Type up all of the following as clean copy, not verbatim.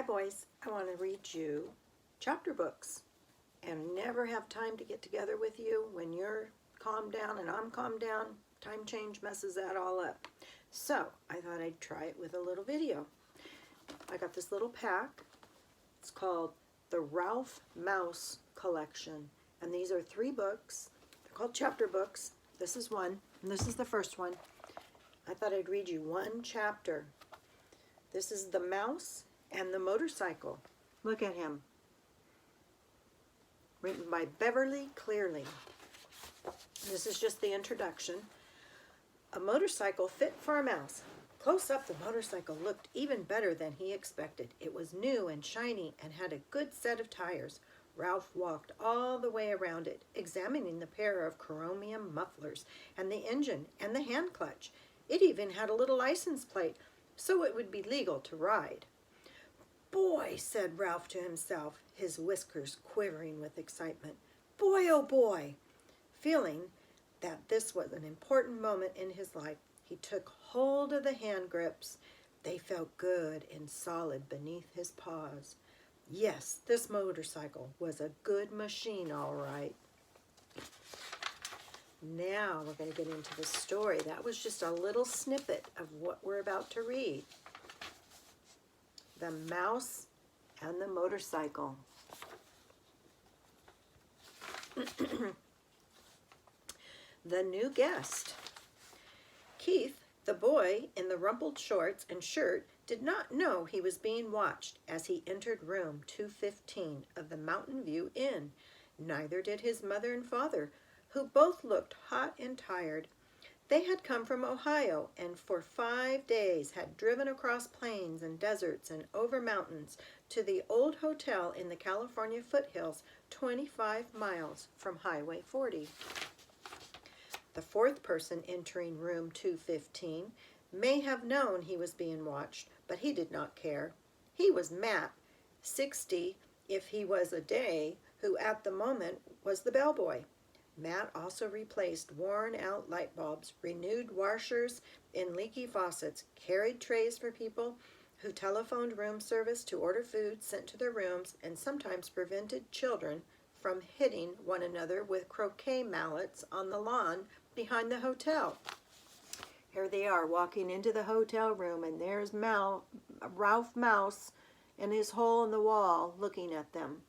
boys, I want to read you chapter books and never have time to get together with you when you're calmed down and I'm calmed down. Time change messes that all up. So I thought I'd try it with a little video. I got this little pack. It's called the Ralph Mouse Collection. And these are 3 books. They're called chapter books. This is one, and this is the first one. I thought I'd read you one chapter. This is The Mouse and the Motorcycle. Look at him. Written by Beverly Cleary. This is just the introduction. A motorcycle fit for a mouse. Close up, the motorcycle looked even better than he expected. It was new and shiny and had a good set of tires. Ralph walked all the way around it, examining the pair of chromium mufflers and the engine and the hand clutch. It even had a little license plate, so it would be legal to ride. "Boy," said Ralph to himself, his whiskers quivering with excitement. "Boy, oh boy!" Feeling that this was an important moment in his life, he took hold of the hand grips. They felt good and solid beneath his paws. Yes, this motorcycle was a good machine, all right. Now we're going to get into the story. That was just a little snippet of what we're about to read. The Mouse and the Motorcycle. The new guest. Keith, the boy in the rumpled shorts and shirt, did not know he was being watched as he entered room 215 of the Mountain View Inn. Neither did his mother and father, who both looked hot and tired. They had come from Ohio and for 5 days had driven across plains and deserts and over mountains to the old hotel in the California foothills, 25 miles from Highway 40. The 4th person entering room 215 may have known he was being watched, but he did not care. He was Matt, 60 if he was a day, who at the moment was the bellboy. Matt also replaced worn-out light bulbs, renewed washers in leaky faucets, carried trays for people who telephoned room service to order food sent to their rooms, and sometimes prevented children from hitting one another with croquet mallets on the lawn behind the hotel. Here they are walking into the hotel room, and there's Ralph Mouse in his hole in the wall looking at them.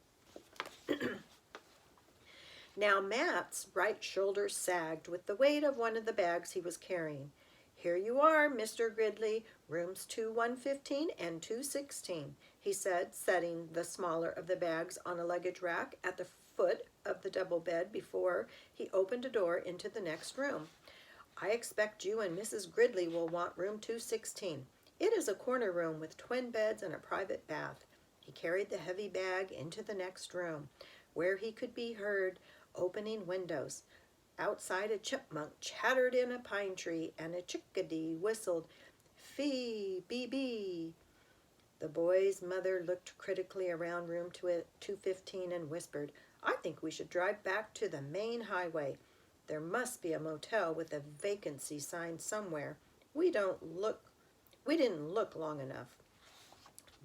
Now Matt's right shoulder sagged with the weight of one of the bags he was carrying. "Here you are, Mr. Gridley, rooms 2115 and 216, he said, setting the smaller of the bags on a luggage rack at the foot of the double bed before he opened a door into the next room. "I expect you and Mrs. Gridley will want room 216. It is a corner room with twin beds and a private bath." He carried the heavy bag into the next room, where he could be heard opening windows. Outside, a chipmunk chattered in a pine tree, and a chickadee whistled, "Fee-bee-bee." The boy's mother looked critically around room 215 and whispered, "I think we should drive back to the main highway. There must be a motel with a vacancy sign somewhere. We didn't look long enough."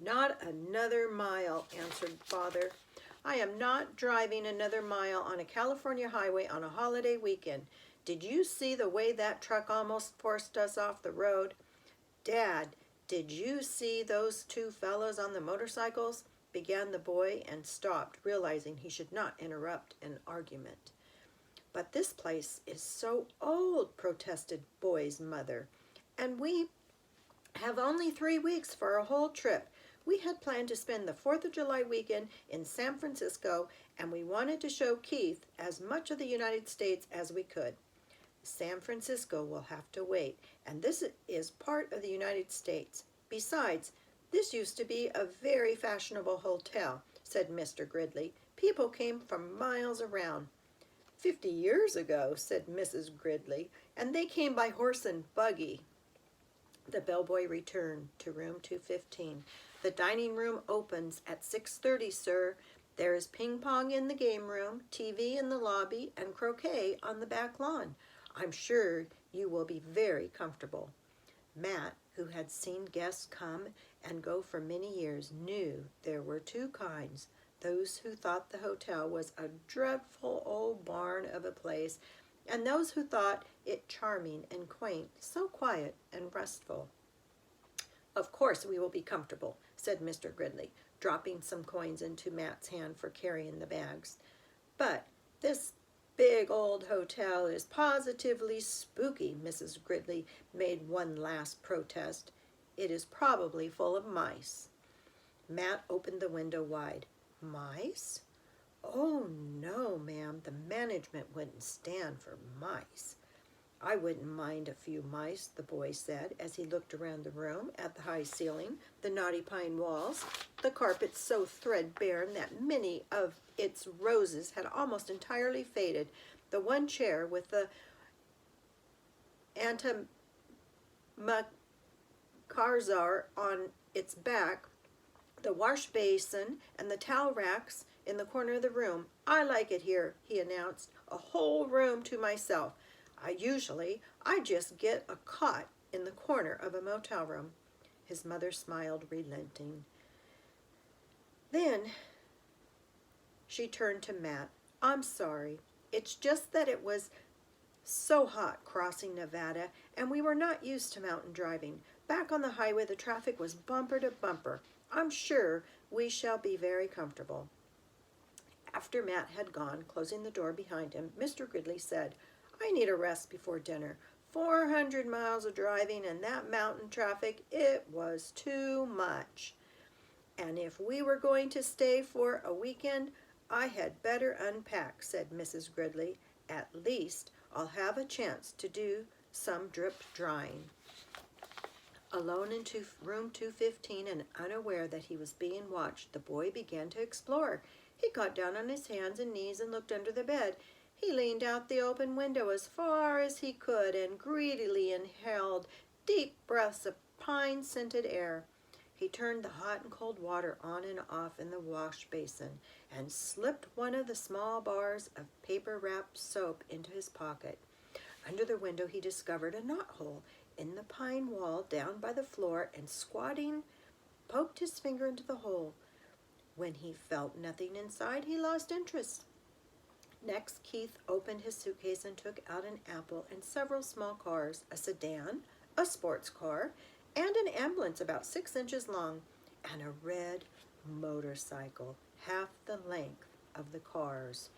"Not another mile," answered Father. "I am not driving another mile on a California highway on a holiday weekend. Did you see the way that truck almost forced us off the road? Dad, did you see those 2 fellows on the motorcycles?" began the boy and stopped, realizing he should not interrupt an argument. "But this place is so old," protested Boy's mother, "and we have only 3 weeks for a whole trip. We had planned to spend the 4th of July weekend in San Francisco, and we wanted to show Keith as much of the United States as we could." "San Francisco will have to wait, and this is part of the United States. Besides, this used to be a very fashionable hotel," said Mr. Gridley. "People came from miles around." "50 years ago," said Mrs. Gridley, "and they came by horse and buggy." The bellboy returned to room 215. "The dining room opens at 6:30, sir. There is ping-pong in the game room, TV in the lobby, and croquet on the back lawn. I'm sure you will be very comfortable." Matt, who had seen guests come and go for many years knew there were two kinds: those who thought the hotel was a dreadful old barn of a place, and those who thought it charming and quaint, so quiet and restful. "Of course we will be comfortable," said Mr. Gridley, dropping some coins into Matt's hand for carrying the bags. "But this big old hotel is positively spooky." Mrs. Gridley made one last protest. "It is probably full of mice." Matt opened the window wide. "Mice? Oh, no, ma'am, the management wouldn't stand for mice." "I wouldn't mind a few mice," the boy said, as he looked around the room at the high ceiling, the knotty pine walls, the carpet so threadbare that many of its roses had almost entirely faded, the one chair with the antimacassar on its back, the wash basin, and the towel racks in the corner of the room. "I like it here," he announced, "a whole room to myself. I just get a cot in the corner of a motel room." His mother smiled, relenting. Then she turned to Matt. "I'm sorry. It's just that it was so hot crossing Nevada, and we were not used to mountain driving. Back on the highway, the traffic was bumper to bumper. I'm sure we shall be very comfortable." After Matt had gone, closing the door behind him, Mr. Gridley said, "I need a rest before dinner. 400 miles of driving and that mountain traffic, it was too much. And if we were going to stay for a weekend, I had better unpack," said Mrs. Gridley. "At least I'll have a chance to do some drip drying." Alone in room 215 and unaware that he was being watched, the boy began to explore. He got down on his hands and knees and looked under the bed. He leaned out the open window as far as he could and greedily inhaled deep breaths of pine-scented air. He turned the hot and cold water on and off in the wash basin and slipped one of the small bars of paper-wrapped soap into his pocket. Under the window he discovered a knothole in the pine wall down by the floor, and squatting, poked his finger into the hole. When he felt nothing inside, he lost interest. Next, Keith opened his suitcase and took out an apple and several small cars, a sedan, a sports car, and an ambulance about 6 inches long, and a red motorcycle, half the length of the cars,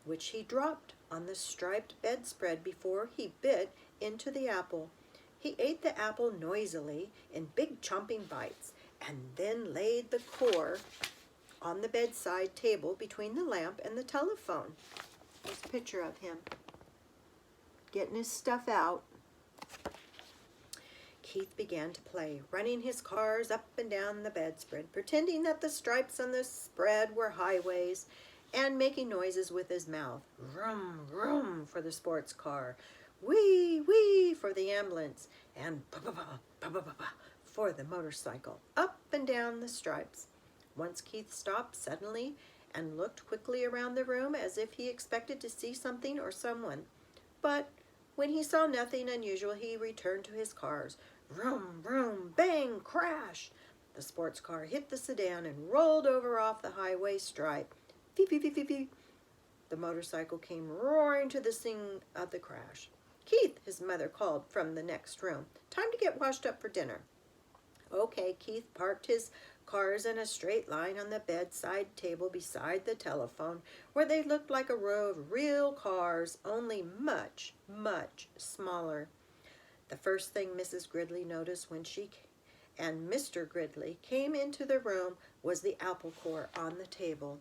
which he dropped on the striped bedspread before he bit into the apple. He ate the apple noisily in big chomping bites, and then laid the core on the bedside table between the lamp and the telephone. There's a picture of him getting his stuff out. Keith began to play, running his cars up and down the bedspread, pretending that the stripes on the spread were highways, and making noises with his mouth. Vroom, vroom for the sports car, wee, wee for the ambulance, and pa-pa-pa, pa-pa-pa-pa for the motorcycle, up and down the stripes. Once Keith stopped suddenly and looked quickly around the room as if he expected to see something or someone. But when he saw nothing unusual, he returned to his cars. Vroom, vroom, bang, crash! The sports car hit the sedan and rolled over off the highway stripe. Beep, beep, beep, beep, beep. The motorcycle came roaring to the scene of the crash. "Keith," his mother called from the next room, "time to get washed up for dinner." Okay, Keith parked his cars in a straight line on the bedside table beside the telephone, where they looked like a row of real cars, only much, much smaller. The first thing Mrs. Gridley noticed when she and Mr. Gridley came into the room was the apple core on the table.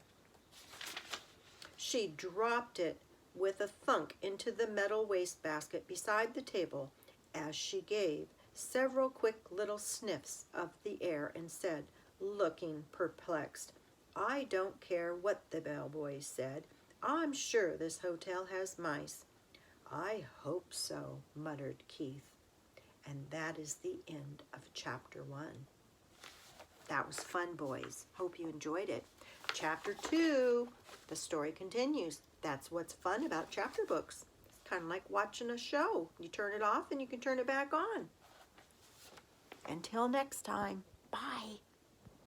She dropped it with a thunk into the metal wastebasket beside the table as she gave several quick little sniffs of the air and said, looking perplexed, "I don't care what the bellboy said. I'm sure this hotel has mice." "I hope so," muttered Keith. And that is the end of Chapter 1. That was fun, boys. Hope you enjoyed it. Chapter 2, the story continues. That's what's fun about chapter books. It's kind of like watching a show. You turn it off and you can turn it back on. Until next time. Bye.